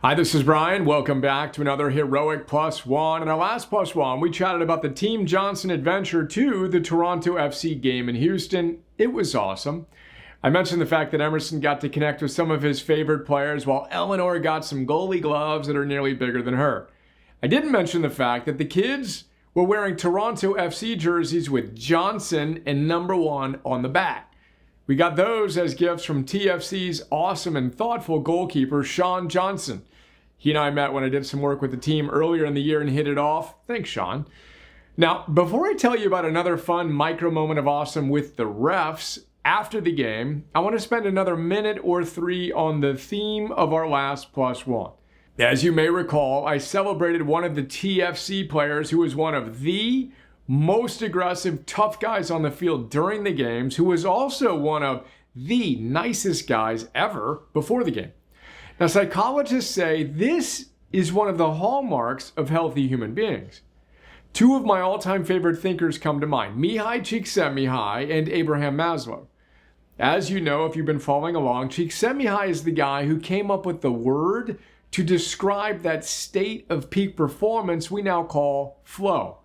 Hi, this is Brian. Welcome back to another Heroic Plus One. In our last Plus One, we chatted about the Team Johnson adventure to the Toronto FC game in Houston. It was awesome. I mentioned the fact that Emerson got to connect with some of his favorite players, while Eleanor got some goalie gloves that are nearly bigger than her. I didn't mention the fact that the kids were wearing Toronto FC jerseys with Johnson and number 1 on the back. We got those as gifts from TFC's awesome and thoughtful goalkeeper, Sean Johnson. He and I met when I did some work with the team earlier in the year and hit it off. Thanks, Sean. Now, before I tell you about another fun micro moment of awesome with the refs after the game, I want to spend another minute or 3 on the theme of our last Plus One. As you may recall, I celebrated one of the TFC players who was one of the most aggressive, tough guys on the field during the games, who was also one of the nicest guys ever before the game. Now, psychologists say this is one of the hallmarks of healthy human beings. 2 of my all-time favorite thinkers come to mind, Mihaly Csikszentmihalyi and Abraham Maslow. As you know, if you've been following along, Csikszentmihalyi is the guy who came up with the word to describe that state of peak performance we now call flow.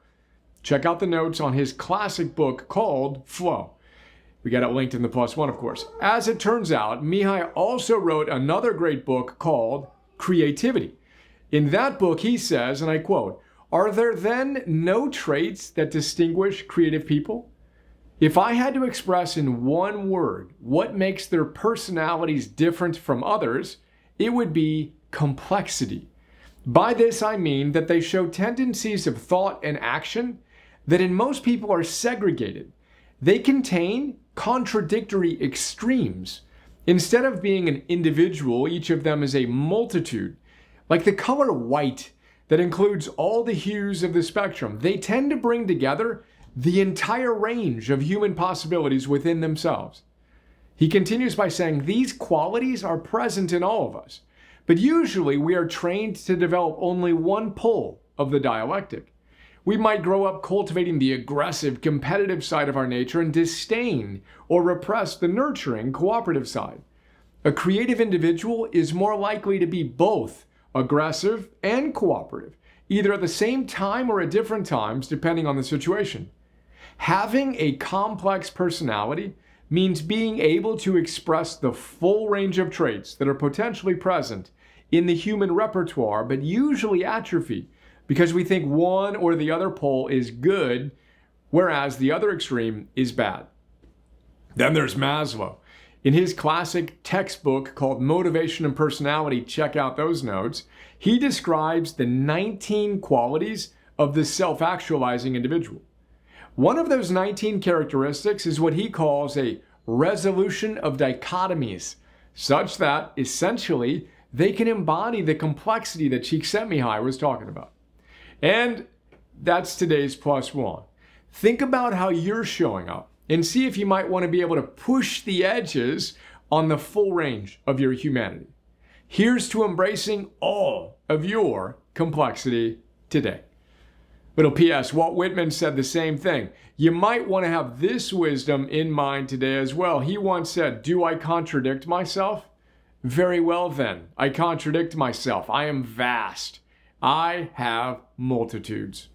Check out the notes on his classic book called Flow. We got it linked in the Plus One, of course. As it turns out, Mihaly also wrote another great book called Creativity. In that book, he says, and I quote, "Are there then no traits that distinguish creative people? If I had to express in one word what makes their personalities different from others, it would be complexity. By this, I mean that they show tendencies of thought and action that in most people are segregated. They contain contradictory extremes. Instead of being an individual, each of them is a multitude. Like the color white that includes all the hues of the spectrum, they tend to bring together the entire range of human possibilities within themselves." He continues by saying these qualities are present in all of us, but usually we are trained to develop only one pole of the dialectic. We might grow up cultivating the aggressive, competitive side of our nature and disdain or repress the nurturing, cooperative side. A creative individual is more likely to be both aggressive and cooperative, either at the same time or at different times, depending on the situation. Having a complex personality means being able to express the full range of traits that are potentially present in the human repertoire, but usually atrophy, because we think one or the other pole is good, whereas the other extreme is bad. Then there's Maslow. In his classic textbook called Motivation and Personality, check out those notes, he describes the 19 qualities of the self-actualizing individual. One of those 19 characteristics is what he calls a resolution of dichotomies, such that essentially they can embody the complexity that Csikszentmihalyi was talking about. And that's today's Plus One. Think about how you're showing up and see if you might want to be able to push the edges on the full range of your humanity. Here's to embracing all of your complexity today. Little P.S. Walt Whitman said the same thing. You might want to have this wisdom in mind today as well. He once said, "Do I contradict myself? Very well then, I contradict myself. I am vast. I have multitudes."